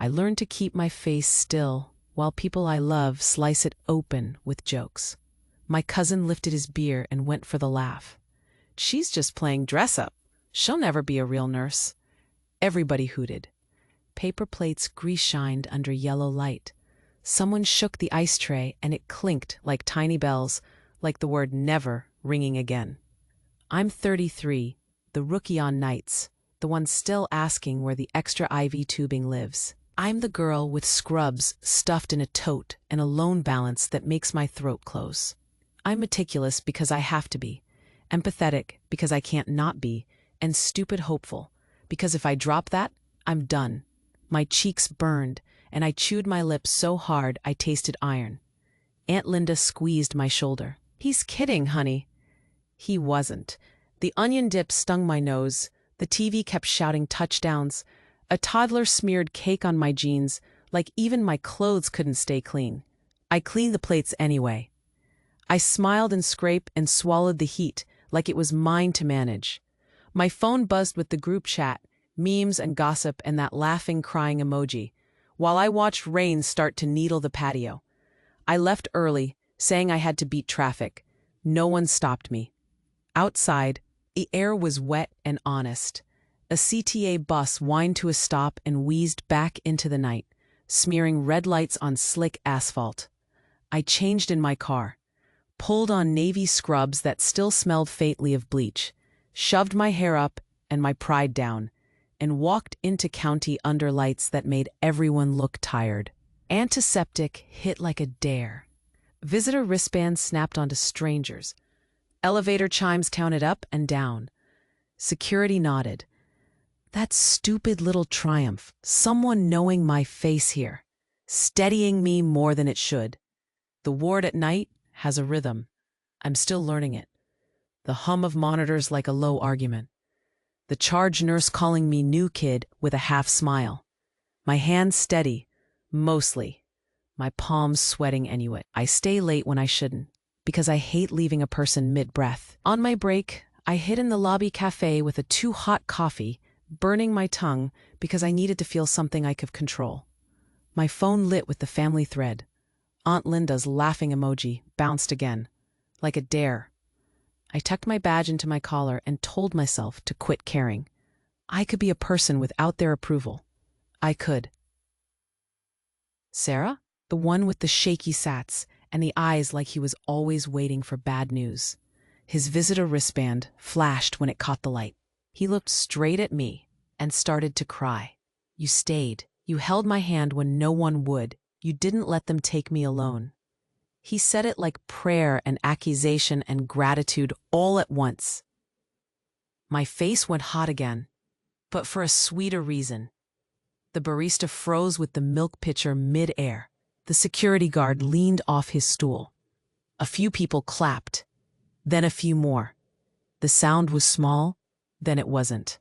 I learned to keep my face still while people I love slice it open with jokes. My cousin lifted his beer and went for the laugh. "She's just playing dress-up. She'll never be a real nurse." Everybody hooted. Paper plates grease-shined under yellow light. Someone shook the ice tray and it clinked like tiny bells, like the word never ringing again. I'm 33, the rookie on nights, the one still asking where the extra IV tubing lives. I'm the girl with scrubs stuffed in a tote and a loan balance that makes my throat close. I'm meticulous because I have to be, empathetic because I can't not be, and stupid hopeful, because if I drop that, I'm done. My cheeks burned, and I chewed my lips so hard I tasted iron. Aunt Linda squeezed my shoulder. "He's kidding, honey." He wasn't. The onion dip stung my nose. The TV kept shouting touchdowns. A toddler smeared cake on my jeans, like even my clothes couldn't stay clean. I cleaned the plates anyway. I smiled and scraped and swallowed the heat, like it was mine to manage. My phone buzzed with the group chat, memes and gossip and that laughing, crying emoji, while I watched rain start to needle the patio. I left early, saying I had to beat traffic. No one stopped me. Outside, the air was wet and honest. A CTA bus whined to a stop and wheezed back into the night, smearing red lights on slick asphalt. I changed in my car, pulled on navy scrubs that still smelled faintly of bleach, shoved my hair up and my pride down, and walked into county under lights that made everyone look tired. Antiseptic hit like a dare. Visitor wristbands snapped onto strangers. Elevator chimes counted up and down. Security nodded. That stupid little triumph, someone knowing my face here, steadying me more than it should. The ward at night has a rhythm. I'm still learning it. The hum of monitors like a low argument. The charge nurse calling me new kid with a half smile. My hands steady, mostly. My palms sweating anyway. I stay late when I shouldn't, because I hate leaving a person mid-breath. On my break, I hid in the lobby cafe with a too-hot coffee, burning my tongue because I needed to feel something I could control. My phone lit with the family thread. Aunt Linda's laughing emoji bounced again, like a dare. I tucked my badge into my collar and told myself to quit caring. I could be a person without their approval. I could. Sarah? The one with the shaky sats and the eyes like he was always waiting for bad news. His visitor wristband flashed when it caught the light. He looked straight at me and started to cry. "You stayed. You held my hand when no one would. You didn't let them take me alone." He said it like prayer and accusation and gratitude all at once. My face went hot again, but for a sweeter reason. The barista froze with the milk pitcher mid-air. The security guard leaned off his stool. A few people clapped, then a few more. The sound was small, then it wasn't.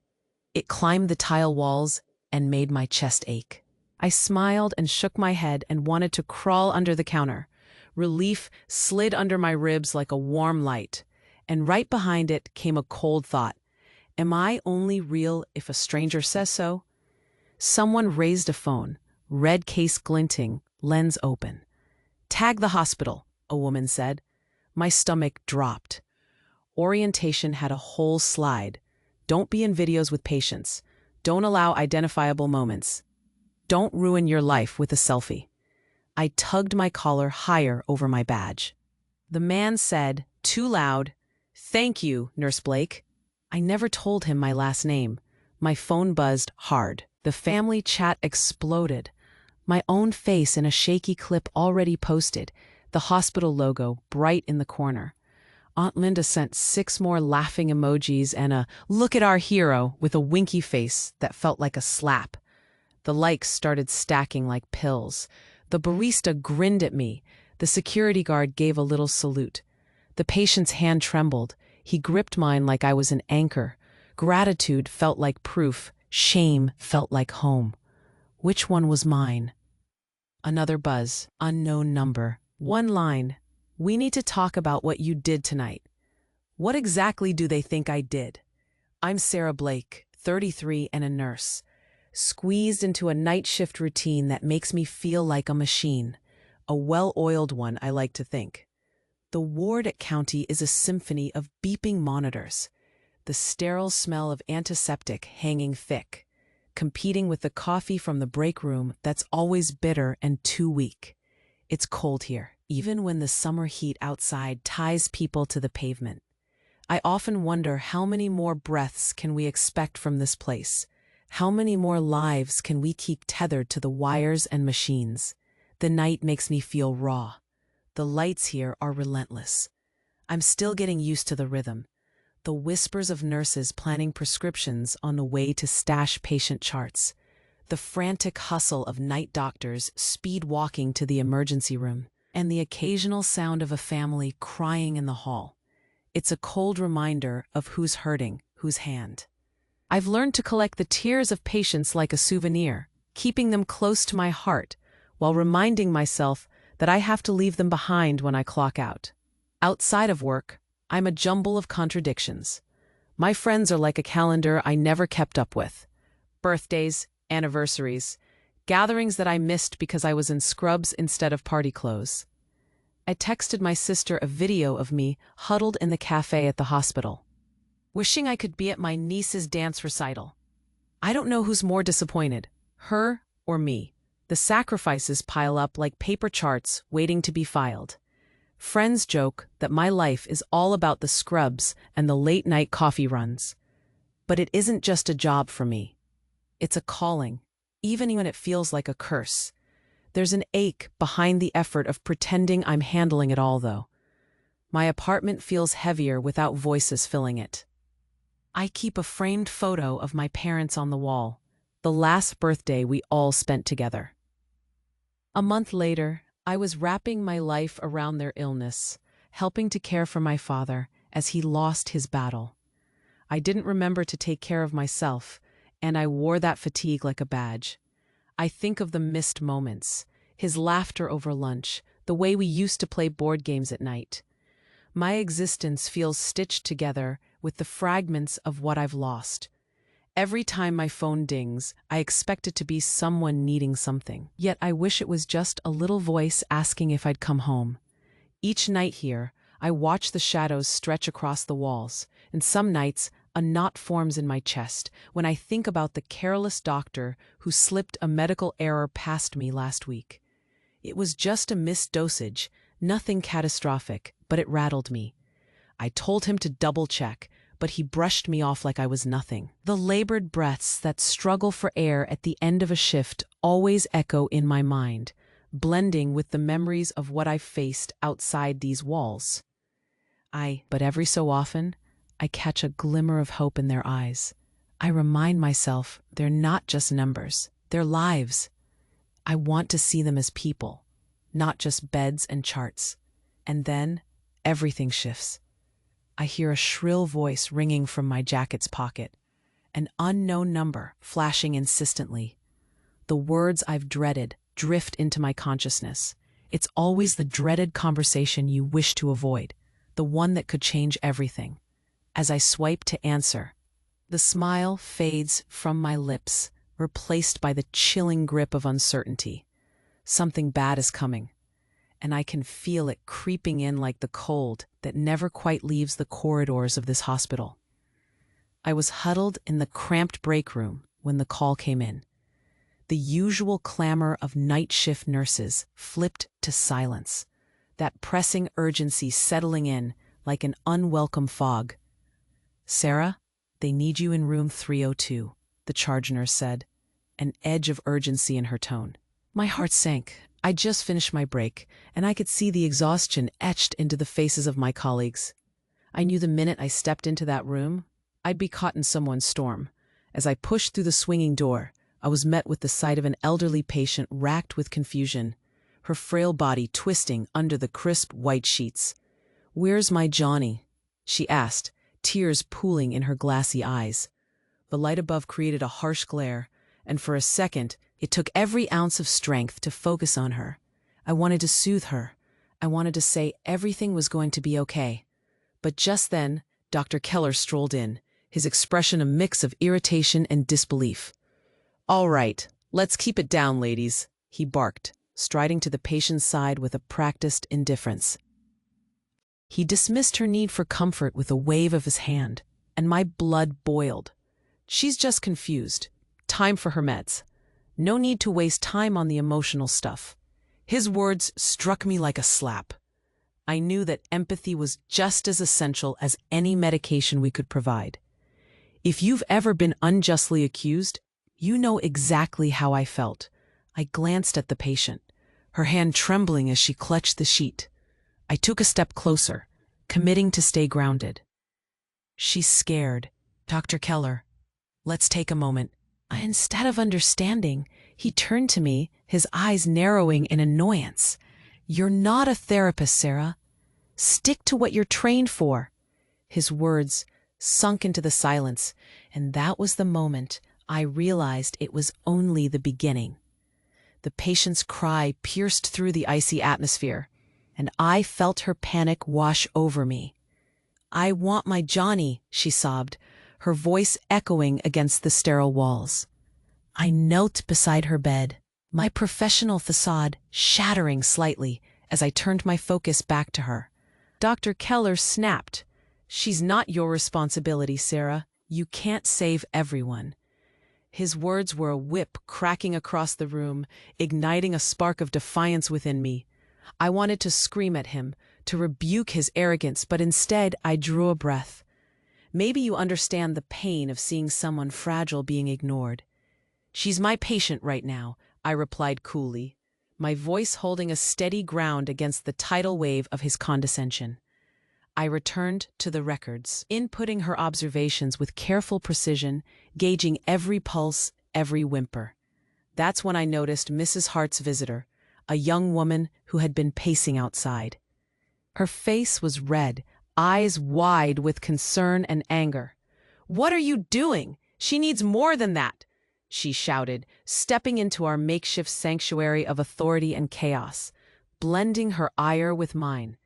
It climbed the tile walls and made my chest ache. I smiled and shook my head and wanted to crawl under the counter. Relief slid under my ribs like a warm light, and right behind it came a cold thought. Am I only real if a stranger says so? Someone raised a phone, red case glinting, lens open. "Tag the hospital," a woman said. My stomach dropped. Orientation had a whole slide. Don't be in videos with patients. Don't allow identifiable moments. Don't ruin your life with a selfie. I tugged my collar higher over my badge. The man said, too loud, "Thank you, Nurse Blake." I never told him my last name. My phone buzzed hard. The family chat exploded. My own face in a shaky clip already posted, the hospital logo bright in the corner. Aunt Linda sent 6 more laughing emojis and a "look at our hero" with a winky face that felt like a slap. The likes started stacking like pills. The barista grinned at me. The security guard gave a little salute. The patient's hand trembled. He gripped mine like I was an anchor. Gratitude felt like proof. Shame felt like home. Which one was mine? Another buzz. Unknown number. One line. "We need to talk about what you did tonight." What exactly do they think I did? I'm Sarah Blake, 33 and a nurse. squeezed into a night shift routine that makes me feel like a machine. A well-oiled one, I like to think. The ward at County is a symphony of beeping monitors, the sterile smell of antiseptic hanging thick, competing with the coffee from the break room that's always bitter and too weak. It's cold here, even when the summer heat outside ties people to the pavement. I often wonder how many more breaths can we expect from this place? How many more lives can we keep tethered to the wires and machines? The night makes me feel raw. The lights here are relentless. I'm still getting used to the rhythm. The whispers of nurses planning prescriptions on the way to stash patient charts. The frantic hustle of night doctors speed walking to the emergency room. And the occasional sound of a family crying in the hall. It's a cold reminder of who's hurting, whose hand. I've learned to collect the tears of patients like a souvenir, keeping them close to my heart, while reminding myself that I have to leave them behind when I clock out. Outside of work, I'm a jumble of contradictions. My friends are like a calendar I never kept up with. Birthdays, anniversaries, gatherings that I missed because I was in scrubs instead of party clothes. I texted my sister a video of me huddled in the cafe at the hospital, wishing I could be at my niece's dance recital. I don't know who's more disappointed, her or me. The sacrifices pile up like paper charts waiting to be filed. Friends joke that my life is all about the scrubs and the late-night coffee runs. But it isn't just a job for me. It's a calling, even when it feels like a curse. There's an ache behind the effort of pretending I'm handling it all, though. My apartment feels heavier without voices filling it. I keep a framed photo of my parents on the wall, the last birthday we all spent together. A month later, I was wrapping my life around their illness, helping to care for my father as he lost his battle. I didn't remember to take care of myself, and I wore that fatigue like a badge. I think of the missed moments, his laughter over lunch, the way we used to play board games at night. My existence feels stitched together with the fragments of what I've lost. Every time my phone dings, I expect it to be someone needing something. Yet I wish it was just a little voice asking if I'd come home. Each night here, I watch the shadows stretch across the walls, and some nights a knot forms in my chest when I think about the careless doctor who slipped a medical error past me last week. It was just a missed dosage, nothing catastrophic, but it rattled me. I told him to double-check, but he brushed me off like I was nothing. The labored breaths that struggle for air at the end of a shift always echo in my mind, blending with the memories of what I've faced outside these walls. But every so often, I catch a glimmer of hope in their eyes. I remind myself they're not just numbers, they're lives. I want to see them as people, not just beds and charts. And then, everything shifts. I hear a shrill voice ringing from my jacket's pocket, an unknown number flashing insistently. The words I've dreaded drift into my consciousness. It's always the dreaded conversation you wish to avoid, the one that could change everything. As I swipe to answer, the smile fades from my lips, replaced by the chilling grip of uncertainty. Something bad is coming, and I can feel it creeping in like the cold that never quite leaves the corridors of this hospital. I was huddled in the cramped break room when the call came in. The usual clamor of night shift nurses flipped to silence, that pressing urgency settling in like an unwelcome fog. "Sarah, they need you in room 302, the charge nurse said, an edge of urgency in her tone. My heart sank. I just finished my break, and I could see the exhaustion etched into the faces of my colleagues. I knew the minute I stepped into that room, I'd be caught in someone's storm. As I pushed through the swinging door, I was met with the sight of an elderly patient racked with confusion, her frail body twisting under the crisp white sheets. "Where's my Johnny?" she asked, tears pooling in her glassy eyes. The light above created a harsh glare, and for a second, it took every ounce of strength to focus on her. I wanted to soothe her. I wanted to say everything was going to be okay. But just then, Dr. Keller strolled in, his expression a mix of irritation and disbelief. All right, let's keep it down, ladies, he barked, striding to the patient's side with a practiced indifference. He dismissed her need for comfort with a wave of his hand, and my blood boiled. She's just confused. Time for her meds. No need to waste time on the emotional stuff. His words struck me like a slap. I knew that empathy was just as essential as any medication we could provide. If you've ever been unjustly accused, you know exactly how I felt. I glanced at the patient, her hand trembling as she clutched the sheet. I took a step closer, committing to stay grounded. She's scared. Dr. Keller, let's take a moment. Instead of understanding, he turned to me, his eyes narrowing in annoyance. You're not a therapist, Sarah. Stick to what you're trained for. His words sunk into the silence, and that was the moment I realized it was only the beginning. The patient's cry pierced through the icy atmosphere, and I felt her panic wash over me. I want my Johnny, she sobbed, her voice echoing against the sterile walls. I knelt beside her bed, my professional facade shattering slightly as I turned my focus back to her. Dr. Keller snapped. She's not your responsibility, Sarah. You can't save everyone. His words were a whip cracking across the room, igniting a spark of defiance within me. I wanted to scream at him, to rebuke his arrogance, but instead I drew a breath. Maybe you understand the pain of seeing someone fragile being ignored. She's my patient right now, I replied coolly, my voice holding a steady ground against the tidal wave of his condescension. I returned to the records, inputting her observations with careful precision, gauging every pulse, every whimper. That's when I noticed Mrs. Hart's visitor, a young woman who had been pacing outside. Her face was red, eyes wide with concern and anger. "What are you doing? She needs more than that," she shouted, stepping into our makeshift sanctuary of authority and chaos, blending her ire with mine.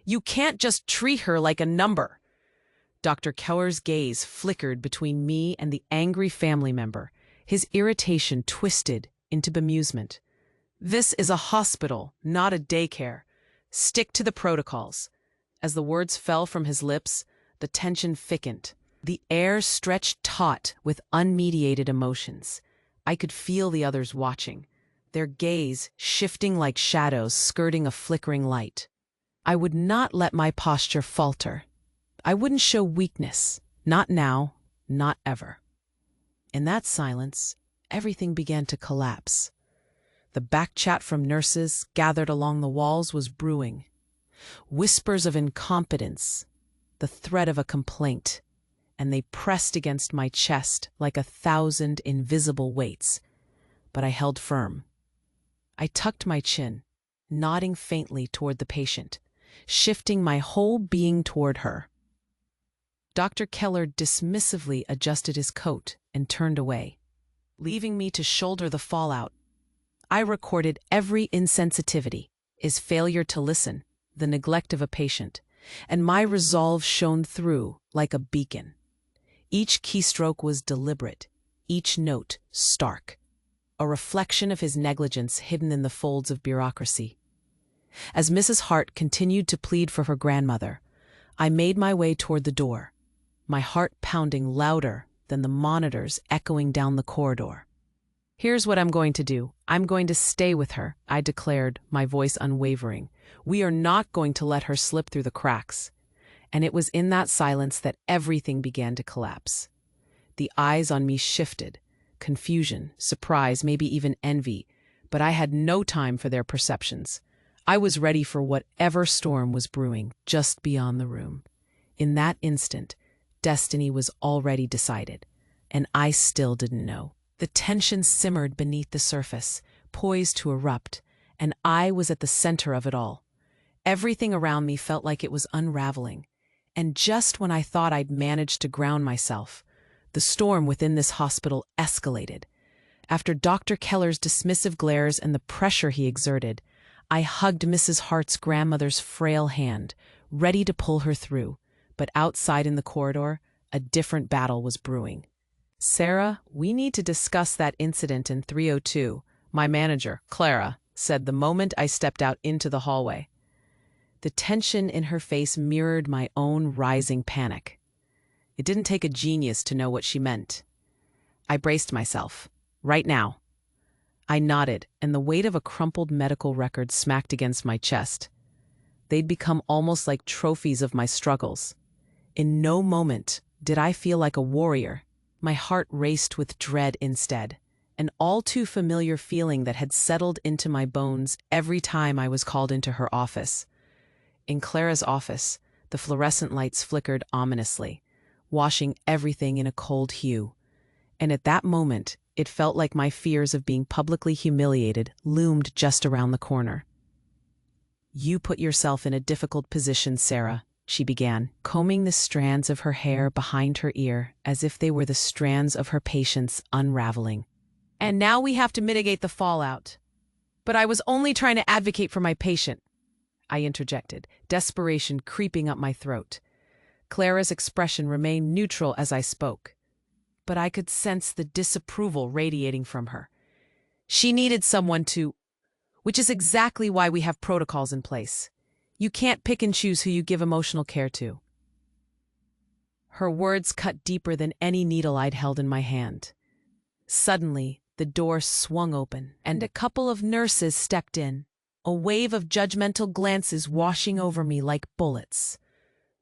"You can't just treat her like a number." Dr. Keller's gaze flickered between me and the angry family member, his irritation twisted into bemusement. "This is a hospital, not a daycare. Stick to the protocols." As the words fell from his lips, the tension thickened. The air stretched taut with unmediated emotions. I could feel the others watching, their gaze shifting like shadows skirting a flickering light. I would not let my posture falter. I wouldn't show weakness, not now, not ever. In that silence, everything began to collapse. The backchat from nurses gathered along the walls was brewing. Whispers of incompetence, the threat of a complaint, and they pressed against my chest like 1,000 invisible weights. But I held firm. I tucked my chin, nodding faintly toward the patient, shifting my whole being toward her. Dr. Keller dismissively adjusted his coat and turned away, leaving me to shoulder the fallout. I recorded every insensitivity, his failure to listen, the neglect of a patient, and my resolve shone through like a beacon. Each keystroke was deliberate, each note stark, a reflection of his negligence hidden in the folds of bureaucracy. As Mrs. Hart continued to plead for her grandmother, I made my way toward the door, my heart pounding louder than the monitors echoing down the corridor. "Here's what I'm going to do. I'm going to stay with her," I declared, my voice unwavering. "We are not going to let her slip through the cracks." And it was in that silence that everything began to collapse. The eyes on me shifted, confusion, surprise, maybe even envy, but I had no time for their perceptions. I was ready for whatever storm was brewing just beyond the room. In that instant, destiny was already decided, and I still didn't know. The tension simmered beneath the surface, poised to erupt, and I was at the center of it all. Everything around me felt like it was unraveling, and just when I thought I'd managed to ground myself, the storm within this hospital escalated. After Dr. Keller's dismissive glares and the pressure he exerted, I hugged Mrs. Hart's grandmother's frail hand, ready to pull her through, but outside in the corridor, a different battle was brewing. "Sarah, we need to discuss that incident in 302, my manager, Clara, said the moment I stepped out into the hallway. The tension in her face mirrored my own rising panic. It didn't take a genius to know what she meant. I braced myself. Right now. I nodded, and the weight of a crumpled medical record smacked against my chest. They'd become almost like trophies of my struggles. In no moment did I feel like a warrior. My heart raced with dread instead, an all too familiar feeling that had settled into my bones every time I was called into her office. In Clara's office, the fluorescent lights flickered ominously, washing everything in a cold hue. And at that moment, it felt like my fears of being publicly humiliated loomed just around the corner. "You put yourself in a difficult position, Sarah," she began, combing the strands of her hair behind her ear as if they were the strands of her patients unraveling. "And now we have to mitigate the fallout. But I was only trying to advocate for my patient," I interjected, desperation creeping up my throat. Clara's expression remained neutral as I spoke, but I could sense the disapproval radiating from her. She needed someone to, which is exactly why we have protocols in place. You can't pick and choose who you give emotional care to. Her words cut deeper than any needle I'd held in my hand. Suddenly, the door swung open, and a couple of nurses stepped in, a wave of judgmental glances washing over me like bullets.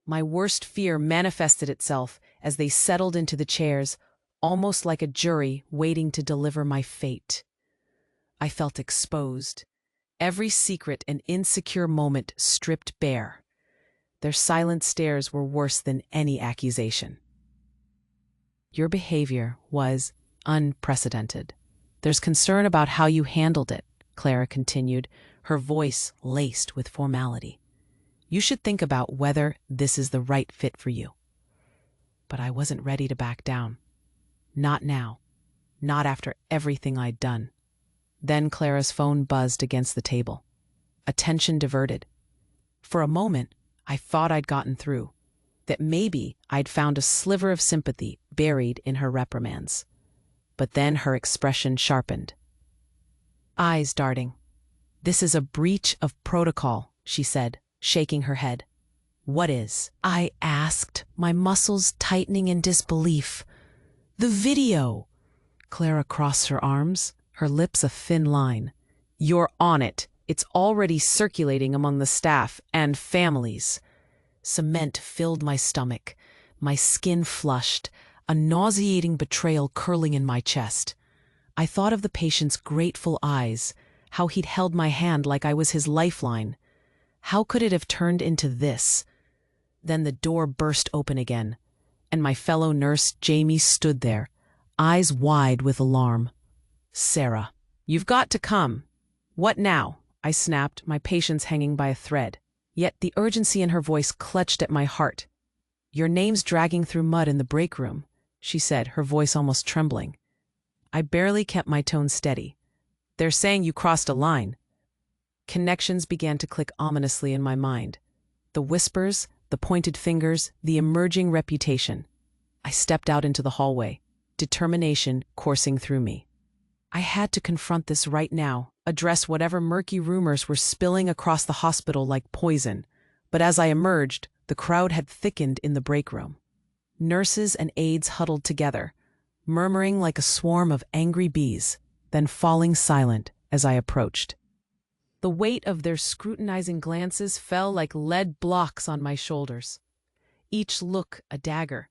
My worst fear manifested itself as they settled into the chairs, almost like a jury waiting to deliver my fate. I felt exposed, every secret and insecure moment stripped bare. Their silent stares were worse than any accusation. "Your behavior was unprecedented. There's concern about how you handled it," Clara continued, her voice laced with formality. "You should think about whether this is the right fit for you." But I wasn't ready to back down. Not now. Not after everything I'd done. Then Clara's phone buzzed against the table. Attention diverted. For a moment, I thought I'd gotten through, that maybe I'd found a sliver of sympathy buried in her reprimands. But then her expression sharpened. Eyes darting. "This is a breach of protocol," she said, shaking her head. "What is?" I asked, my muscles tightening in disbelief. "The video!" Clara crossed her arms, her lips a thin line. "You're on it. It's already circulating among the staff and families." Cement filled my stomach, my skin flushed, a nauseating betrayal curling in my chest. I thought of the patient's grateful eyes, how he'd held my hand like I was his lifeline. How could it have turned into this? Then the door burst open again, and my fellow nurse, Jamie, stood there, eyes wide with alarm. "Sarah, you've got to come." "What now?" I snapped, my patience hanging by a thread. Yet the urgency in her voice clutched at my heart. "Your name's dragging through mud in the break room," she said, her voice almost trembling. I barely kept my tone steady. "They're saying you crossed a line." Connections began to click ominously in my mind. The whispers, the pointed fingers, the emerging reputation. I stepped out into the hallway, determination coursing through me. I had to confront this right now, address whatever murky rumors were spilling across the hospital like poison. But as I emerged, the crowd had thickened in the break room. Nurses and aides huddled together, murmuring like a swarm of angry bees, then falling silent as I approached. The weight of their scrutinizing glances fell like lead blocks on my shoulders, each look a dagger.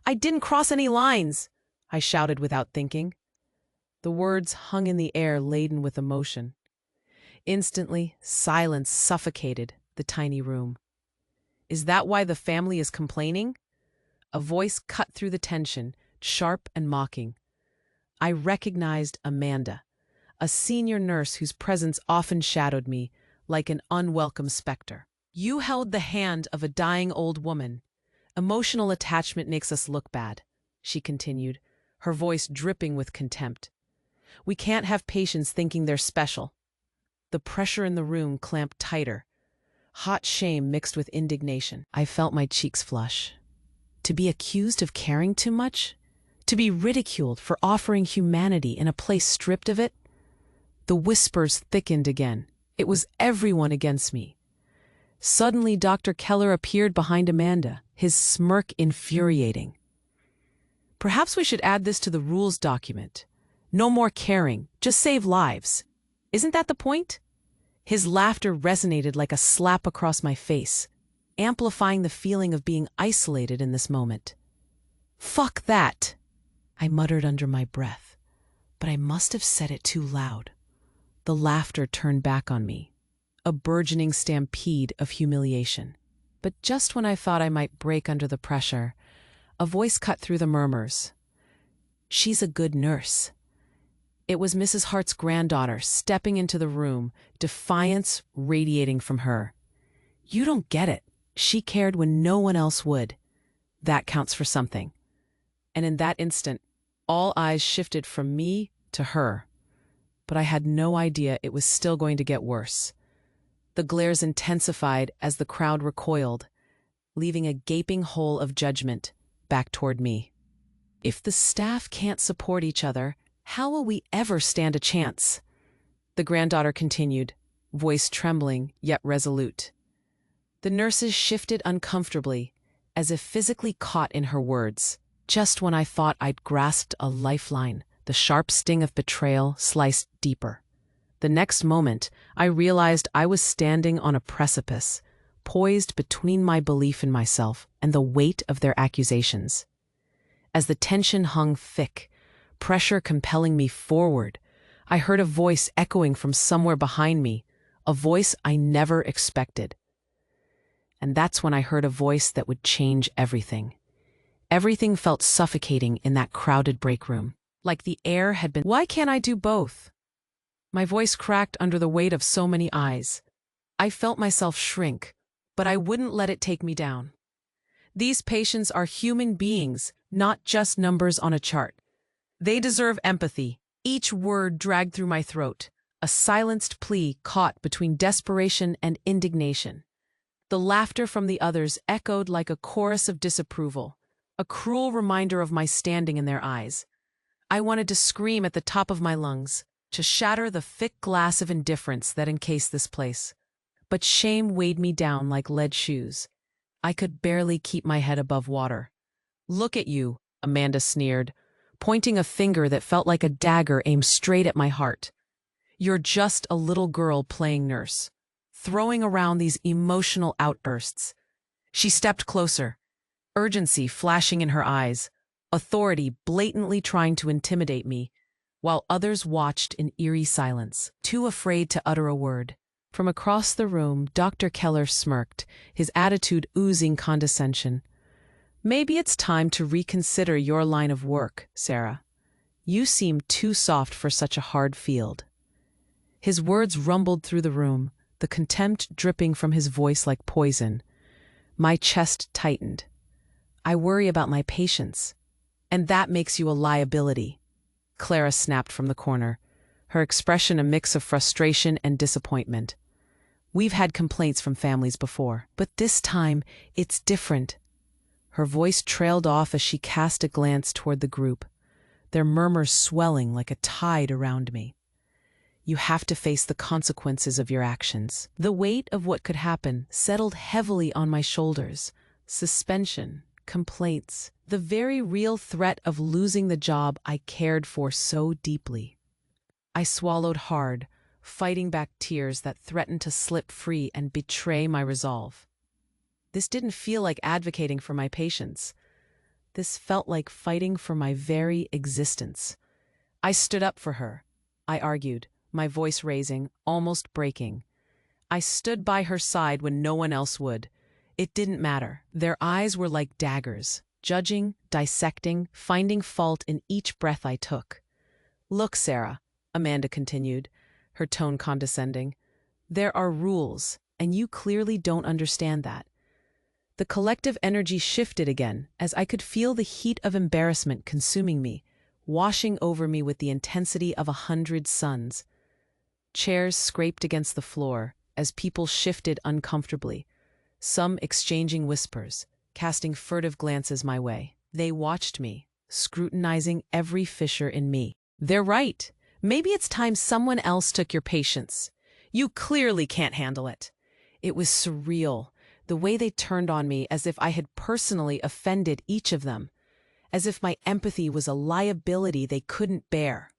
"I didn't cross any lines," I shouted without thinking. The words hung in the air laden with emotion. Instantly, silence suffocated the tiny room. "Is that why the family is complaining?" A voice cut through the tension, sharp and mocking. I recognized Amanda, a senior nurse whose presence often shadowed me like an unwelcome specter. "You held the hand of a dying old woman. Emotional attachment makes us look bad," she continued, her voice dripping with contempt. "We can't have patients thinking they're special." The pressure in the room clamped tighter. Hot shame mixed with indignation. I felt my cheeks flush. To be accused of caring too much? To be ridiculed for offering humanity in a place stripped of it? The whispers thickened again. It was everyone against me. Suddenly, Dr. Keller appeared behind Amanda, his smirk infuriating. Perhaps we should add this to the rules document. No more caring, just save lives. Isn't that the point? His laughter resonated like a slap across my face, amplifying the feeling of being isolated in this moment. "Fuck that!" I muttered under my breath, but I must have said it too loud. The laughter turned back on me, a burgeoning stampede of humiliation. But just when I thought I might break under the pressure, a voice cut through the murmurs. "She's a good nurse." It was Mrs. Hart's granddaughter stepping into the room, defiance radiating from her. "You don't get it. She cared when no one else would. That counts for something." And in that instant, all eyes shifted from me to her. But I had no idea it was still going to get worse. The glares intensified as the crowd recoiled, leaving a gaping hole of judgment back toward me. "If the staff can't support each other, how will we ever stand a chance?" The granddaughter continued, voice trembling yet resolute. The nurses shifted uncomfortably, as if physically caught in her words. Just when I thought I'd grasped a lifeline, the sharp sting of betrayal sliced deeper. The next moment, I realized I was standing on a precipice, poised between my belief in myself and the weight of their accusations. As the tension hung thick, pressure compelling me forward, I heard a voice echoing from somewhere behind me, a voice I never expected. And that's when I heard a voice that would change everything. Everything felt suffocating in that crowded break room, like the air had been— "Why can't I do both?" My voice cracked under the weight of so many eyes. I felt myself shrink, but I wouldn't let it take me down. These patients are human beings, not just numbers on a chart. They deserve empathy. Each word dragged through my throat, a silenced plea caught between desperation and indignation. The laughter from the others echoed like a chorus of disapproval, a cruel reminder of my standing in their eyes. I wanted to scream at the top of my lungs, to shatter the thick glass of indifference that encased this place. But shame weighed me down like lead shoes. I could barely keep my head above water. "Look at you," Amanda sneered, pointing a finger that felt like a dagger aimed straight at my heart. "You're just a little girl playing nurse, throwing around these emotional outbursts." She stepped closer, urgency flashing in her eyes, authority blatantly trying to intimidate me, while others watched in eerie silence, too afraid to utter a word. From across the room, Dr. Keller smirked, his attitude oozing condescension. "Maybe it's time to reconsider your line of work, Sarah. You seem too soft for such a hard field." His words rumbled through the room, the contempt dripping from his voice like poison. My chest tightened. "I worry about my patients, and that makes you a liability," Clara snapped from the corner, her expression a mix of frustration and disappointment. "We've had complaints from families before, but this time it's different." Her voice trailed off as she cast a glance toward the group, their murmurs swelling like a tide around me. "You have to face the consequences of your actions." The weight of what could happen settled heavily on my shoulders. Suspension, complaints, the very real threat of losing the job I cared for so deeply. I swallowed hard, fighting back tears that threatened to slip free and betray my resolve. This didn't feel like advocating for my patients. This felt like fighting for my very existence. I stood up for her, I argued, my voice raising, almost breaking. I stood by her side when no one else would. It didn't matter. Their eyes were like daggers, judging, dissecting, finding fault in each breath I took. "Look, Sarah," Amanda continued, her tone condescending, "there are rules, and you clearly don't understand that." The collective energy shifted again, as I could feel the heat of embarrassment consuming me, washing over me with the intensity of 100 suns. Chairs scraped against the floor as people shifted uncomfortably, some exchanging whispers, casting furtive glances my way. They watched me, scrutinizing every fissure in me. "They're right. Maybe it's time someone else took your patience. You clearly can't handle it." It was surreal, the way they turned on me as if I had personally offended each of them, as if my empathy was a liability they couldn't bear.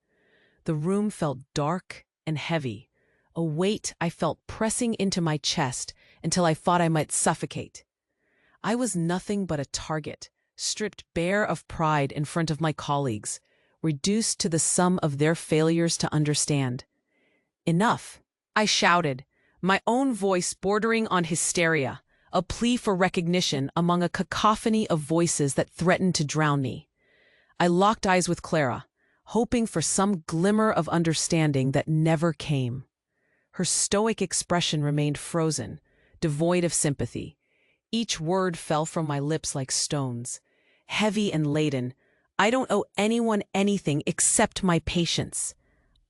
The room felt dark and heavy, a weight I felt pressing into my chest until I thought I might suffocate. I was nothing but a target, stripped bare of pride in front of my colleagues, reduced to the sum of their failures to understand. "Enough," I shouted, my own voice bordering on hysteria, a plea for recognition among a cacophony of voices that threatened to drown me. I locked eyes with Clara, hoping for some glimmer of understanding that never came. Her stoic expression remained frozen, devoid of sympathy. Each word fell from my lips like stones, heavy and laden. "I don't owe anyone anything except my patience.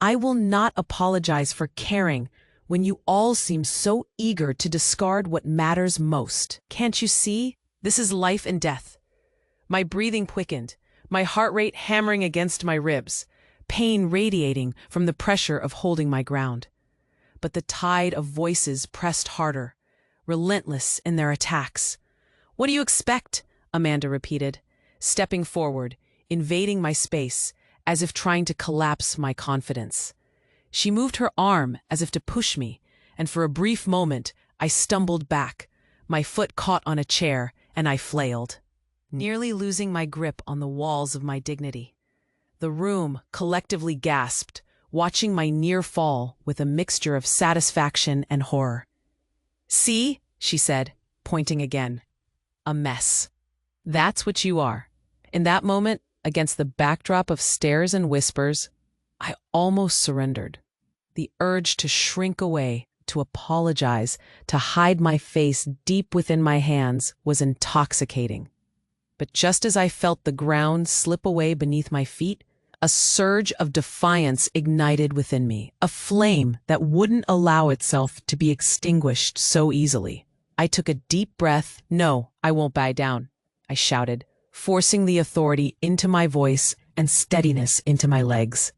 I will not apologize for caring when you all seem so eager to discard what matters most. Can't you see? This is life and death." My breathing quickened, my heart rate hammering against my ribs, pain radiating from the pressure of holding my ground. But the tide of voices pressed harder, relentless in their attacks. "What do you expect?" Amanda repeated, stepping forward, invading my space, as if trying to collapse my confidence. She moved her arm as if to push me, and for a brief moment I stumbled back, my foot caught on a chair, and I flailed, nearly losing my grip on the walls of my dignity. The room collectively gasped, watching my near fall with a mixture of satisfaction and horror. "See," she said, pointing again. "A mess. That's what you are." In that moment, against the backdrop of stares and whispers, I almost surrendered. The urge to shrink away, to apologize, to hide my face deep within my hands was intoxicating. But just as I felt the ground slip away beneath my feet, a surge of defiance ignited within me, a flame that wouldn't allow itself to be extinguished so easily. I took a deep breath. "No, I won't bow down," I shouted, forcing the authority into my voice and steadiness into my legs.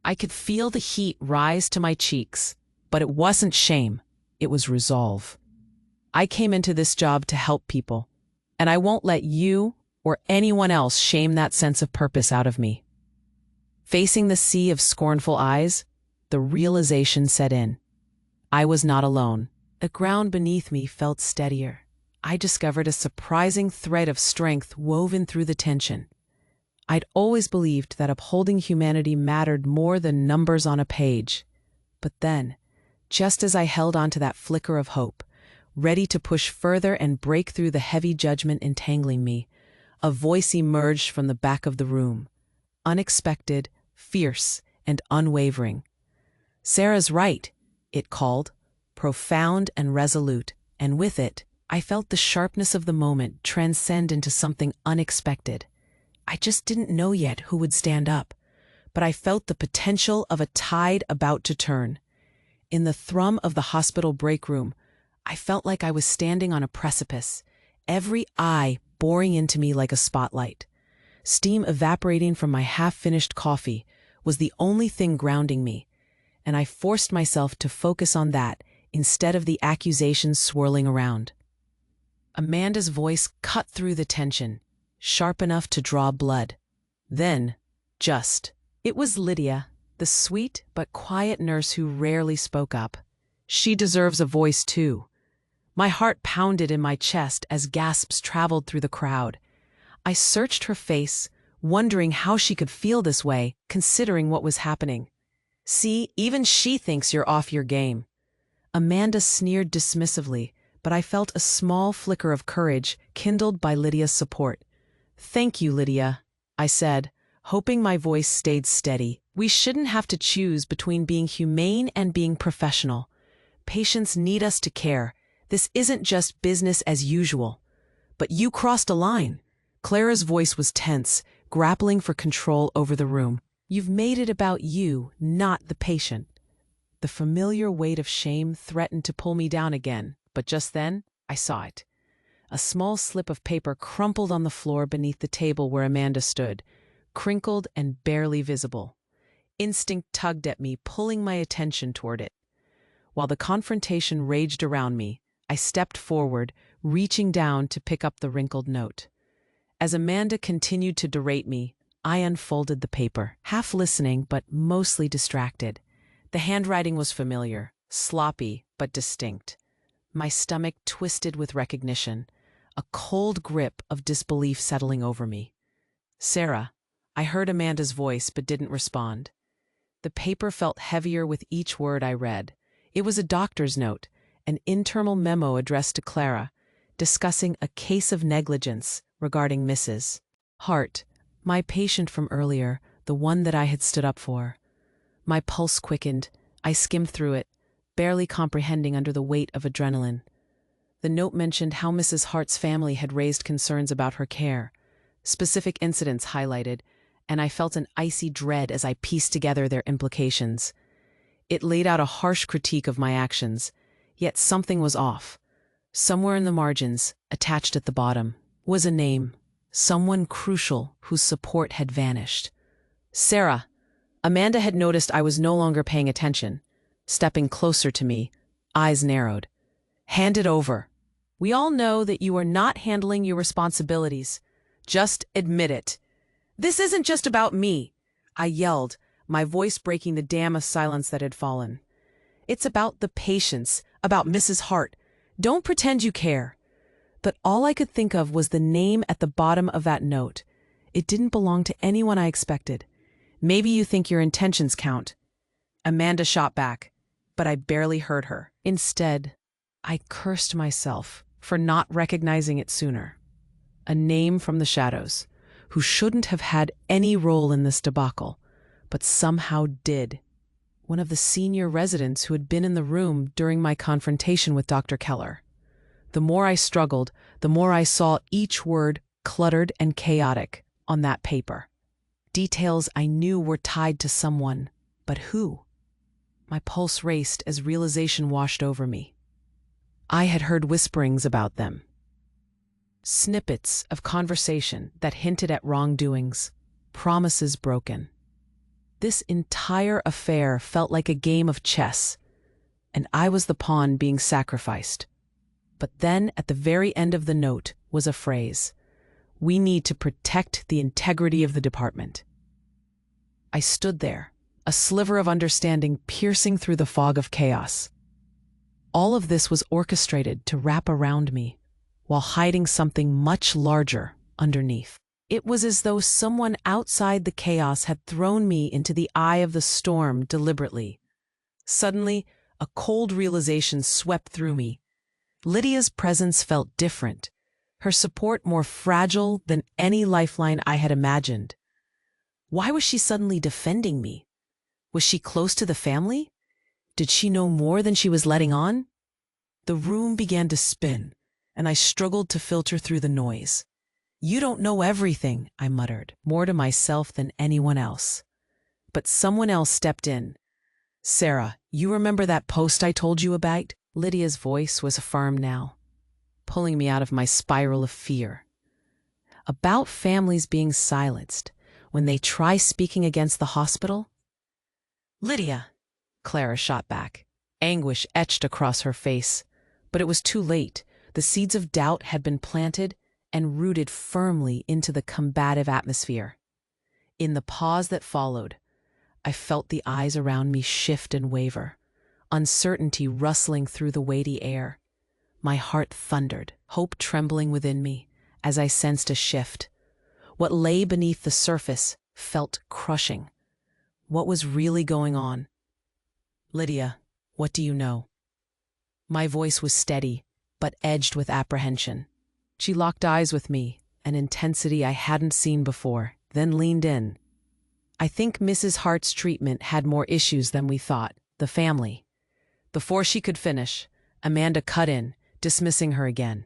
I could feel the heat rise to my cheeks, but it wasn't shame, it was resolve. I came into this job to help people, and I won't let you or anyone else shame that sense of purpose out of me. Facing the sea of scornful eyes, the realization set in. I was not alone. The ground beneath me felt steadier. I discovered a surprising thread of strength woven through the tension. I'd always believed that upholding humanity mattered more than numbers on a page. But then, just as I held on to that flicker of hope, ready to push further and break through the heavy judgment entangling me, a voice emerged from the back of the room, unexpected, fierce, and unwavering. "Sarah's right," it called, profound and resolute, and with it, I felt the sharpness of the moment transcend into something unexpected. I just didn't know yet who would stand up, but I felt the potential of a tide about to turn. In the thrum of the hospital break room, I felt like I was standing on a precipice, every eye boring into me like a spotlight. Steam evaporating from my half-finished coffee was the only thing grounding me, and I forced myself to focus on that instead of the accusations swirling around. Amanda's voice cut through the tension, sharp enough to draw blood. Then, it was Lydia, the sweet but quiet nurse who rarely spoke up. She deserves a voice too. My heart pounded in my chest as gasps traveled through the crowd. I searched her face, wondering how she could feel this way, considering what was happening. "See, even she thinks you're off your game." Amanda sneered dismissively, but I felt a small flicker of courage kindled by Lydia's support. "Thank you, Lydia," I said, hoping my voice stayed steady. "We shouldn't have to choose between being humane and being professional. Patients need us to care. This isn't just business as usual." "But you crossed a line." Clara's voice was tense, grappling for control over the room. "You've made it about you, not the patient." The familiar weight of shame threatened to pull me down again, but just then, I saw it. A small slip of paper crumpled on the floor beneath the table where Amanda stood, crinkled and barely visible. Instinct tugged at me, pulling my attention toward it. While the confrontation raged around me, I stepped forward, reaching down to pick up the wrinkled note. As Amanda continued to berate me, I unfolded the paper, half listening but mostly distracted. The handwriting was familiar, sloppy but distinct. My stomach twisted with recognition, a cold grip of disbelief settling over me. "Sarah," I heard Amanda's voice but didn't respond. The paper felt heavier with each word I read. It was a doctor's note, an internal memo addressed to Clara, discussing a case of negligence regarding Mrs. Hart, my patient from earlier, the one that I had stood up for. My pulse quickened. I skimmed through it, barely comprehending under the weight of adrenaline. The note mentioned how Mrs. Hart's family had raised concerns about her care, specific incidents highlighted, and I felt an icy dread as I pieced together their implications. It laid out a harsh critique of my actions, yet something was off. Somewhere in the margins, attached at the bottom, was a name, someone crucial whose support had vanished. "Sarah." Amanda had noticed I was no longer paying attention. Stepping closer to me, eyes narrowed. "Hand it over. We all know that you are not handling your responsibilities. Just admit it." "This isn't just about me," I yelled, my voice breaking the dam of silence that had fallen. "It's about the patients, about Mrs. Hart. Don't pretend you care." But all I could think of was the name at the bottom of that note. It didn't belong to anyone I expected. "Maybe you think your intentions count." Amanda shot back, but I barely heard her. Instead, I cursed myself for not recognizing it sooner. A name from the shadows, who shouldn't have had any role in this debacle, but somehow did. One of the senior residents who had been in the room during my confrontation with Dr. Keller. The more I struggled, the more I saw each word cluttered and chaotic on that paper. Details I knew were tied to someone, but who? My pulse raced as realization washed over me. I had heard whisperings about them. Snippets of conversation that hinted at wrongdoings, promises broken. This entire affair felt like a game of chess, and I was the pawn being sacrificed. But then, at the very end of the note, was a phrase: "We need to protect the integrity of the department." I stood there, a sliver of understanding piercing through the fog of chaos. All of this was orchestrated to wrap around me, while hiding something much larger underneath. It was as though someone outside the chaos had thrown me into the eye of the storm deliberately. Suddenly, a cold realization swept through me. Lydia's presence felt different, her support more fragile than any lifeline I had imagined. Why was she suddenly defending me? Was she close to the family? Did she know more than she was letting on? The room began to spin, and I struggled to filter through the noise. "You don't know everything," I muttered, more to myself than anyone else. But someone else stepped in. "Sarah, you remember that post I told you about?" Lydia's voice was firm now, pulling me out of my spiral of fear. "About families being silenced when they try speaking against the hospital?" "Lydia," Clara shot back. Anguish etched across her face, but it was too late. The seeds of doubt had been planted and rooted firmly into the combative atmosphere. In the pause that followed, I felt the eyes around me shift and waver, uncertainty rustling through the weighty air. My heart thundered, hope trembling within me as I sensed a shift. What lay beneath the surface felt crushing. What was really going on? "Lydia, what do you know?" My voice was steady, but edged with apprehension. She locked eyes with me, an intensity I hadn't seen before, then leaned in. "I think Mrs. Hart's treatment had more issues than we thought, the family." Before she could finish, Amanda cut in, dismissing her again.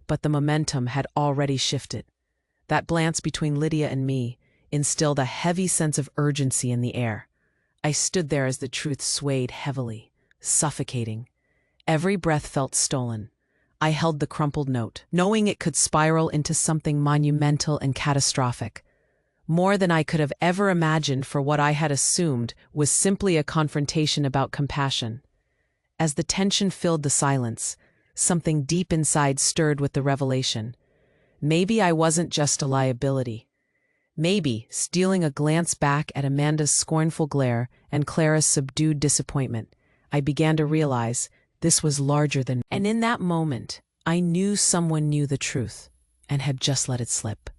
But the momentum had already shifted. That glance between Lydia and me instilled a heavy sense of urgency in the air. I stood there as the truth swayed heavily, suffocating. Every breath felt stolen. I held the crumpled note, knowing it could spiral into something monumental and catastrophic. More than I could have ever imagined for what I had assumed was simply a confrontation about compassion. As the tension filled the silence, something deep inside stirred with the revelation. Maybe I wasn't just a liability. Maybe, stealing a glance back at Amanda's scornful glare and Clara's subdued disappointment, I began to realize this was larger than me. And in that moment, I knew someone knew the truth and had just let it slip.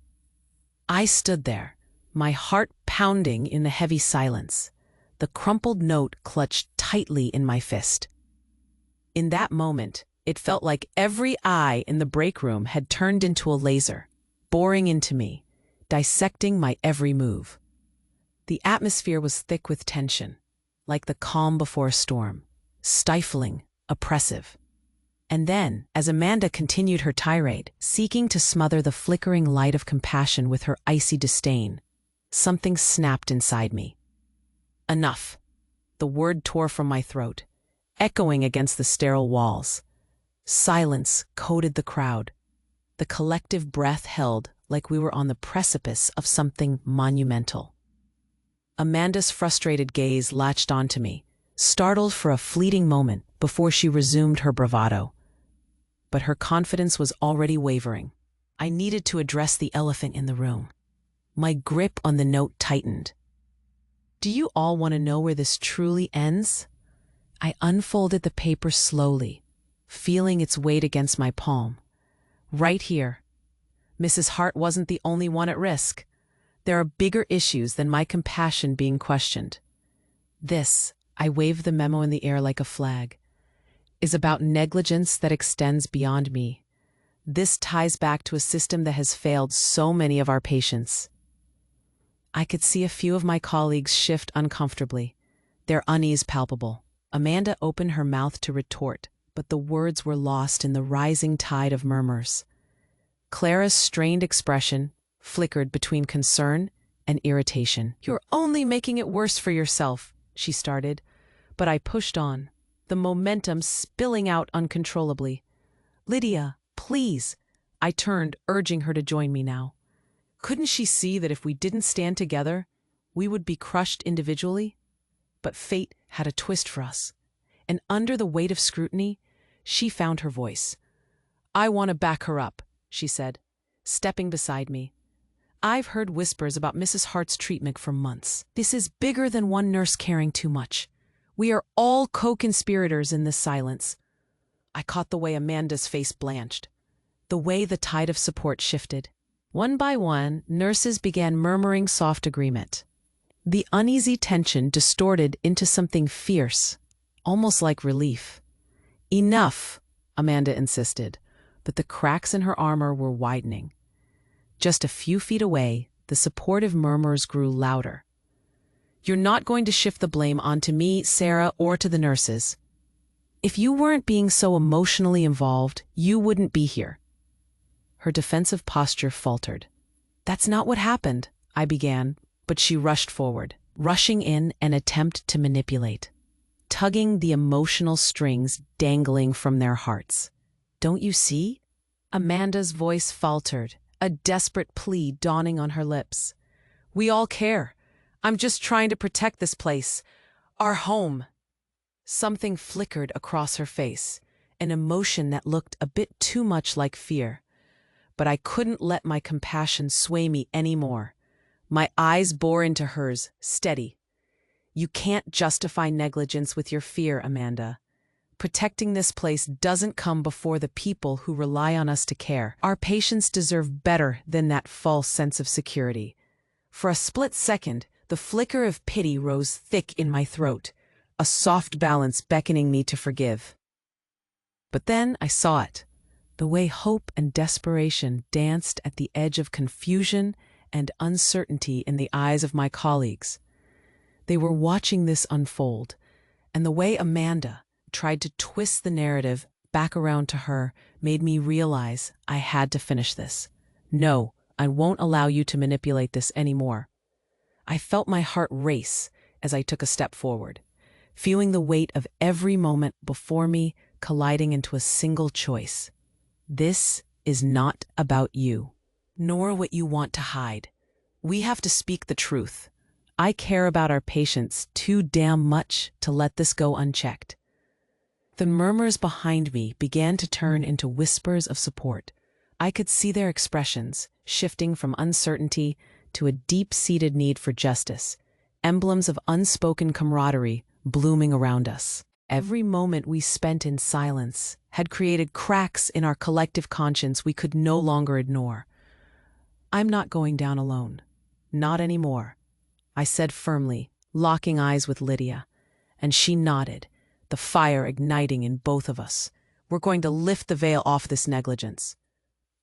I stood there, my heart pounding in the heavy silence, the crumpled note clutched tightly in my fist. In that moment, it felt like every eye in the break room had turned into a laser, boring into me, dissecting my every move. The atmosphere was thick with tension, like the calm before a storm, stifling, oppressive. And then, as Amanda continued her tirade, seeking to smother the flickering light of compassion with her icy disdain, something snapped inside me. Enough. The word tore from my throat, echoing against the sterile walls. Silence coated the crowd. The collective breath held like we were on the precipice of something monumental. Amanda's frustrated gaze latched onto me, startled for a fleeting moment before she resumed her bravado. But her confidence was already wavering. I needed to address the elephant in the room. My grip on the note tightened. Do you all want to know where this truly ends? I unfolded the paper slowly, feeling its weight against my palm. Right here. Mrs. Hart wasn't the only one at risk. There are bigger issues than my compassion being questioned. This, I waved the memo in the air like a flag, is about negligence that extends beyond me. This ties back to a system that has failed so many of our patients. I could see a few of my colleagues shift uncomfortably, their unease palpable. Amanda opened her mouth to retort, but the words were lost in the rising tide of murmurs. Clara's strained expression flickered between concern and irritation. "You're only making it worse for yourself," she started, but I pushed on, the momentum spilling out uncontrollably. "Lydia, please." I turned, urging her to join me now. Couldn't she see that if we didn't stand together, we would be crushed individually? But fate had a twist for us, and under the weight of scrutiny, she found her voice. "I want to back her up," she said, stepping beside me. "I've heard whispers about Mrs. Hart's treatment for months. This is bigger than one nurse caring too much. We are all co-conspirators in this silence." I caught the way Amanda's face blanched, the way the tide of support shifted. One by one, nurses began murmuring soft agreement. The uneasy tension distorted into something fierce, almost like relief. "Enough," Amanda insisted, but the cracks in her armor were widening. Just a few feet away, the supportive murmurs grew louder. "You're not going to shift the blame onto me, Sarah, or to the nurses. If you weren't being so emotionally involved, you wouldn't be here." Her defensive posture faltered. "That's not what happened," I began, but she rushed forward, rushing in an attempt to manipulate, tugging the emotional strings dangling from their hearts. "Don't you see?" Amanda's voice faltered, a desperate plea dawning on her lips. "We all care. I'm just trying to protect this place. Our home." Something flickered across her face, an emotion that looked a bit too much like fear. But I couldn't let my compassion sway me anymore. My eyes bore into hers, steady. "You can't justify negligence with your fear, Amanda. Protecting this place doesn't come before the people who rely on us to care. Our patients deserve better than that false sense of security." For a split second, the flicker of pity rose thick in my throat, a soft balance beckoning me to forgive. But then I saw it, the way hope and desperation danced at the edge of confusion and uncertainty in the eyes of my colleagues. They were watching this unfold, and the way Amanda tried to twist the narrative back around to her made me realize I had to finish this. "No, I won't allow you to manipulate this anymore." I felt my heart race as I took a step forward, feeling the weight of every moment before me colliding into a single choice. This is not about you, nor what you want to hide. We have to speak the truth. I care about our patients too damn much to let this go unchecked. The murmurs behind me began to turn into whispers of support. I could see their expressions, shifting from uncertainty to a deep-seated need for justice, emblems of unspoken camaraderie blooming around us. Every moment we spent in silence had created cracks in our collective conscience we could no longer ignore. I'm not going down alone. Not anymore, I said firmly, locking eyes with Lydia, and she nodded, the fire igniting in both of us. We're going to lift the veil off this negligence.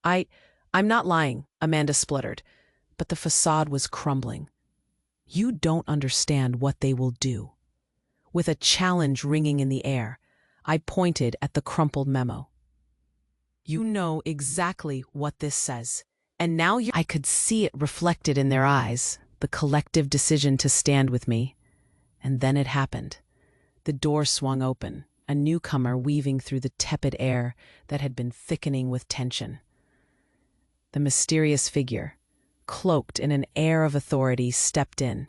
I'm not lying, Amanda spluttered, but the facade was crumbling. You don't understand what they will do. With a challenge ringing in the air, I pointed at the crumpled memo. You know exactly what this says, and now I could see it reflected in their eyes, the collective decision to stand with me. And then it happened. The door swung open, a newcomer weaving through the tepid air that had been thickening with tension. The mysterious figure, cloaked in an air of authority, stepped in,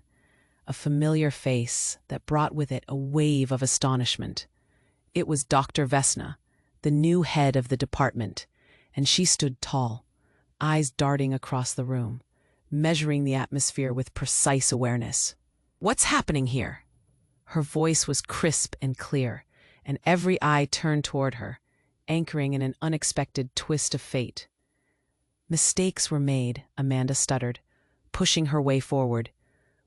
a familiar face that brought with it a wave of astonishment. It was Dr. Vesna, the new head of the department, and she stood tall, eyes darting across the room, measuring the atmosphere with precise awareness. What's happening here? Her voice was crisp and clear, and every eye turned toward her, anchoring in an unexpected twist of fate. Mistakes were made, Amanda stuttered, pushing her way forward.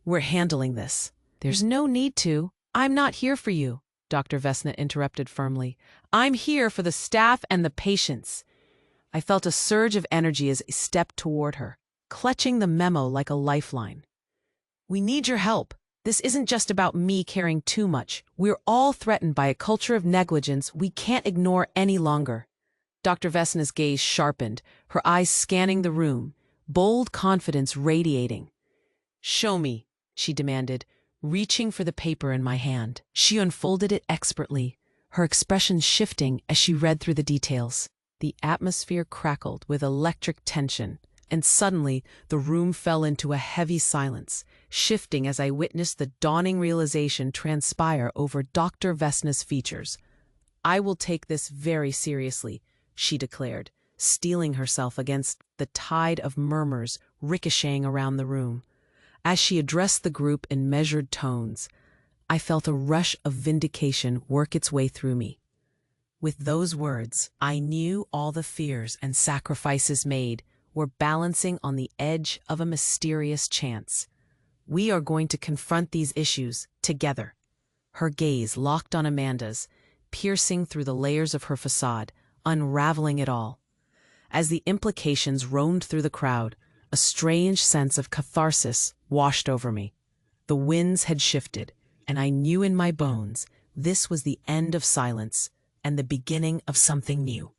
We're handling this. There's no need to. I'm not here for you, Dr. Vesna interrupted firmly. I'm here for the staff and the patients. I felt a surge of energy as I stepped toward her, clutching the memo like a lifeline. We need your help. This isn't just about me caring too much. We're all threatened by a culture of negligence we can't ignore any longer. Dr. Vesna's gaze sharpened, her eyes scanning the room, bold confidence radiating. Show me, she demanded, reaching for the paper in my hand. She unfolded it expertly, her expression shifting as she read through the details. The atmosphere crackled with electric tension, and suddenly the room fell into a heavy silence, shifting as I witnessed the dawning realization transpire over Dr. Vesna's features. I will take this very seriously, she declared, steeling herself against the tide of murmurs ricocheting around the room. As she addressed the group in measured tones, I felt a rush of vindication work its way through me. With those words, I knew all the fears and sacrifices made were balancing on the edge of a mysterious chance. We are going to confront these issues together. Her gaze locked on Amanda's, piercing through the layers of her facade, unraveling it all. As the implications roamed through the crowd, a strange sense of catharsis washed over me. The winds had shifted, and I knew in my bones this was the end of silence and the beginning of something new.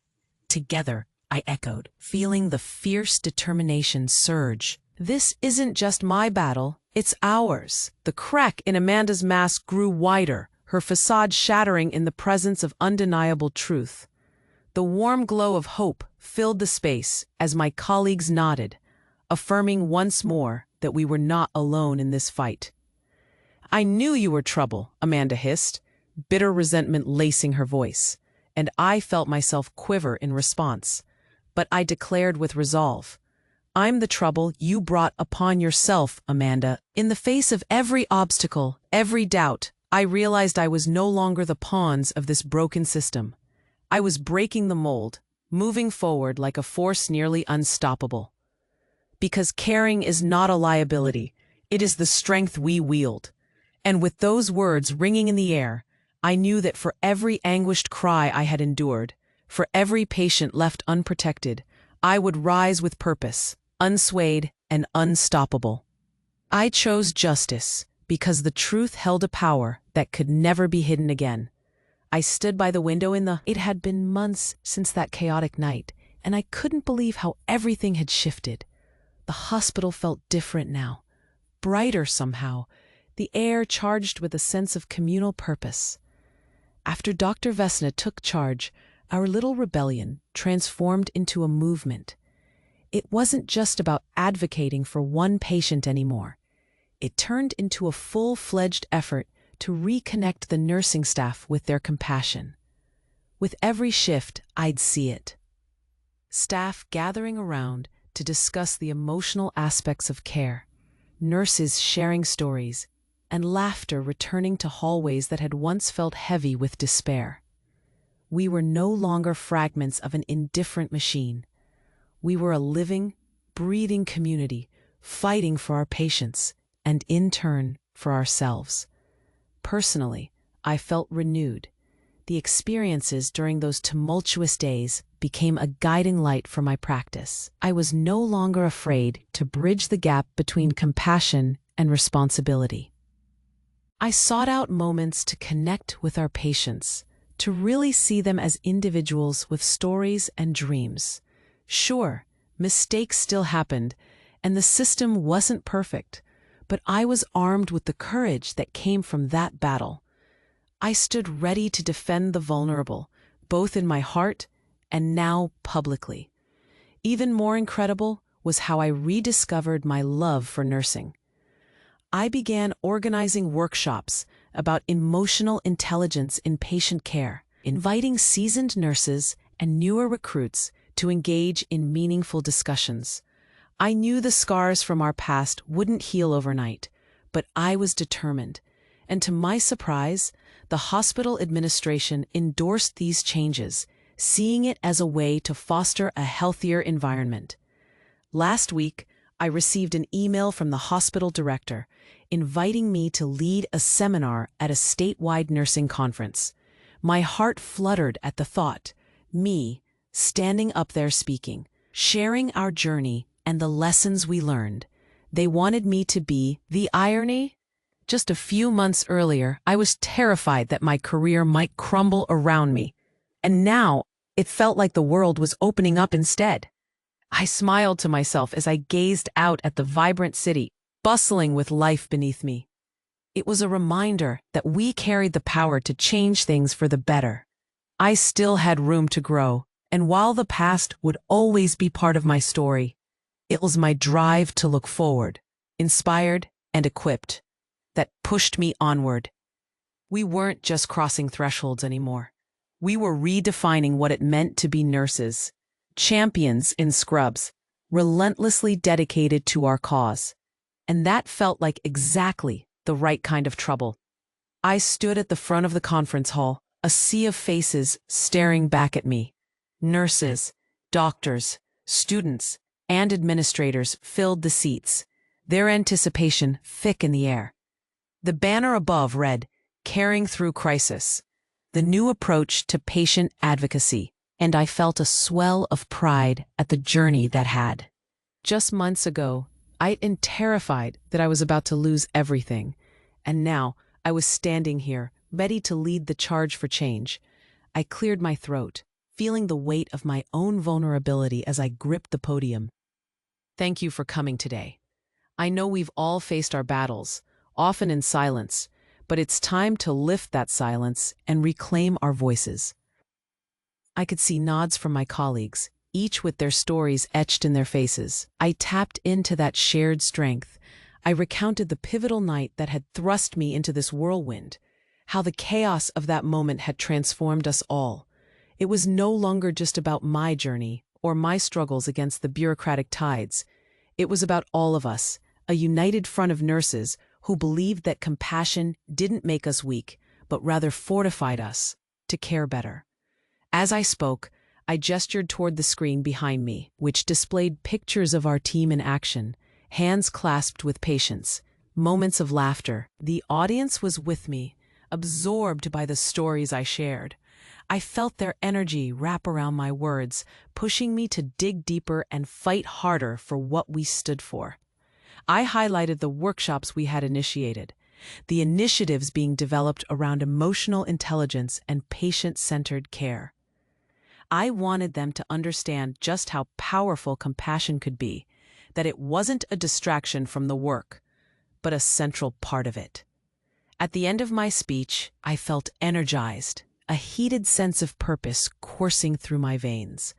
Together, I echoed, feeling the fierce determination surge. This isn't just my battle, it's ours. The crack in Amanda's mask grew wider, her facade shattering in the presence of undeniable truth. The warm glow of hope filled the space as my colleagues nodded, affirming once more that we were not alone in this fight. I knew you were trouble, Amanda hissed, bitter resentment lacing her voice, and I felt myself quiver in response. But I declared with resolve, I'm the trouble you brought upon yourself, Amanda. In the face of every obstacle, every doubt, I realized I was no longer the pawns of this broken system. I was breaking the mold, moving forward like a force nearly unstoppable. Because caring is not a liability, it is the strength we wield. And with those words ringing in the air, I knew that for every anguished cry I had endured, for every patient left unprotected, I would rise with purpose, unswayed and unstoppable. I chose justice because the truth held a power that could never be hidden again. I stood by the window It had been months since that chaotic night, and I couldn't believe how everything had shifted. The hospital felt different now, brighter somehow, the air charged with a sense of communal purpose. After Dr. Vesna took charge, our little rebellion transformed into a movement. It wasn't just about advocating for one patient anymore. It turned into a full-fledged effort to reconnect the nursing staff with their compassion. With every shift, I'd see it. Staff gathering around to discuss the emotional aspects of care, nurses sharing stories, and laughter returning to hallways that had once felt heavy with despair. We were no longer fragments of an indifferent machine. We were a living, breathing community, fighting for our patients, and in turn, for ourselves. Personally, I felt renewed. The experiences during those tumultuous days became a guiding light for my practice. I was no longer afraid to bridge the gap between compassion and responsibility. I sought out moments to connect with our patients, to really see them as individuals with stories and dreams. Sure, mistakes still happened, and the system wasn't perfect, but I was armed with the courage that came from that battle. I stood ready to defend the vulnerable, both in my heart and now publicly. Even more incredible was how I rediscovered my love for nursing. I began organizing workshops about emotional intelligence in patient care, inviting seasoned nurses and newer recruits to engage in meaningful discussions. I knew the scars from our past wouldn't heal overnight, but I was determined. And to my surprise, the hospital administration endorsed these changes, seeing it as a way to foster a healthier environment. Last week, I received an email from the hospital director inviting me to lead a seminar at a statewide nursing conference. My heart fluttered at the thought, me, standing up there speaking, sharing our journey and the lessons we learned. They wanted me to be the irony. Just a few months earlier, I was terrified that my career might crumble around me, and now it felt like the world was opening up instead. I smiled to myself as I gazed out at the vibrant city, bustling with life beneath me. It was a reminder that we carried the power to change things for the better. I still had room to grow, and while the past would always be part of my story, it was my drive to look forward, inspired and equipped, that pushed me onward. We weren't just crossing thresholds anymore. We were redefining what it meant to be nurses, champions in scrubs, relentlessly dedicated to our cause. And that felt like exactly the right kind of trouble. I stood at the front of the conference hall, a sea of faces staring back at me. Nurses, doctors, students, and administrators filled the seats, their anticipation thick in the air. The banner above read, "Caring Through Crisis," the new approach to patient advocacy, and I felt a swell of pride at the journey that had. Just months ago, I'd been terrified that I was about to lose everything, and now I was standing here, ready to lead the charge for change. I cleared my throat, feeling the weight of my own vulnerability as I gripped the podium. Thank you for coming today. I know we've all faced our battles, often in silence, but it's time to lift that silence and reclaim our voices. I could see nods from my colleagues, each with their stories etched in their faces. I tapped into that shared strength. I recounted the pivotal night that had thrust me into this whirlwind, how the chaos of that moment had transformed us all. It was no longer just about my journey or my struggles against the bureaucratic tides. It was about all of us, a united front of nurses who believed that compassion didn't make us weak, but rather fortified us to care better. As I spoke, I gestured toward the screen behind me, which displayed pictures of our team in action, hands clasped with patience, moments of laughter. The audience was with me, absorbed by the stories I shared. I felt their energy wrap around my words, pushing me to dig deeper and fight harder for what we stood for. I highlighted the workshops we had initiated, the initiatives being developed around emotional intelligence and patient-centered care. I wanted them to understand just how powerful compassion could be, that it wasn't a distraction from the work, but a central part of it. At the end of my speech, I felt energized, a heated sense of purpose coursing through my veins.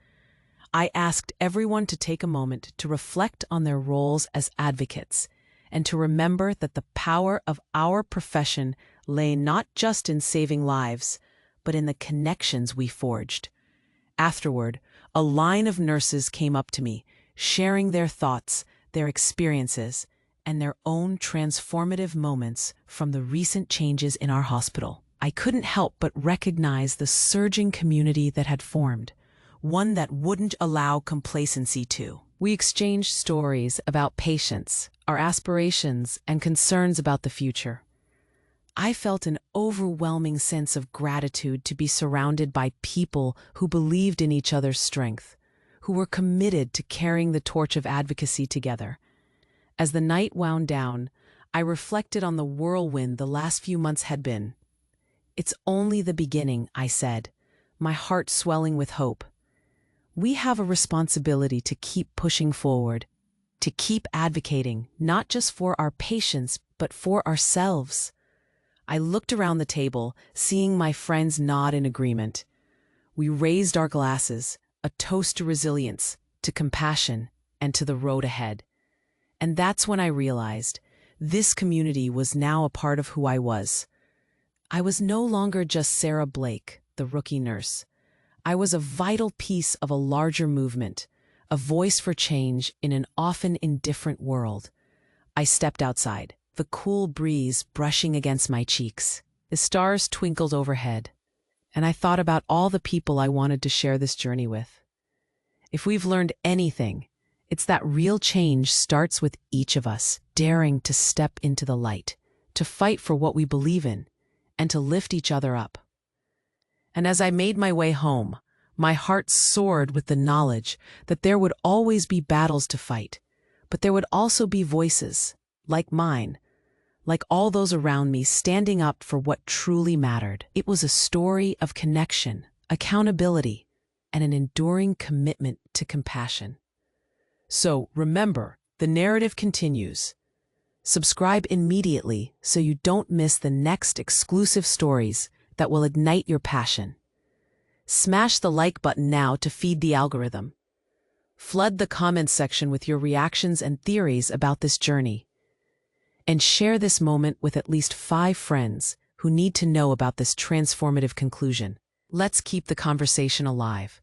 I asked everyone to take a moment to reflect on their roles as advocates and to remember that the power of our profession lay not just in saving lives, but in the connections we forged. Afterward, a line of nurses came up to me, sharing their thoughts, their experiences, and their own transformative moments from the recent changes in our hospital. I couldn't help but recognize the surging community that had formed, one that wouldn't allow complacency to. We exchanged stories about patients, our aspirations, and concerns about the future. I felt an overwhelming sense of gratitude to be surrounded by people who believed in each other's strength, who were committed to carrying the torch of advocacy together. As the night wound down, I reflected on the whirlwind the last few months had been. "It's only the beginning," I said, my heart swelling with hope. We have a responsibility to keep pushing forward, to keep advocating, not just for our patients, but for ourselves. I looked around the table, seeing my friends nod in agreement. We raised our glasses, a toast to resilience, to compassion, and to the road ahead. And that's when I realized this community was now a part of who I was. I was no longer just Sarah Blake, the rookie nurse. I was a vital piece of a larger movement, a voice for change in an often indifferent world. I stepped outside, the cool breeze brushing against my cheeks. The stars twinkled overhead, and I thought about all the people I wanted to share this journey with. If we've learned anything, it's that real change starts with each of us daring to step into the light, to fight for what we believe in, and to lift each other up. And as I made my way home, my heart soared with the knowledge that there would always be battles to fight, but there would also be voices, like mine, like all those around me, standing up for what truly mattered. It was a story of connection, accountability, and an enduring commitment to compassion. So remember, the narrative continues. Subscribe immediately so you don't miss the next exclusive stories that will ignite your passion. Smash the like button now to feed the algorithm. Flood the comments section with your reactions and theories about this journey. And share this moment with at least 5 friends who need to know about this transformative conclusion. Let's keep the conversation alive.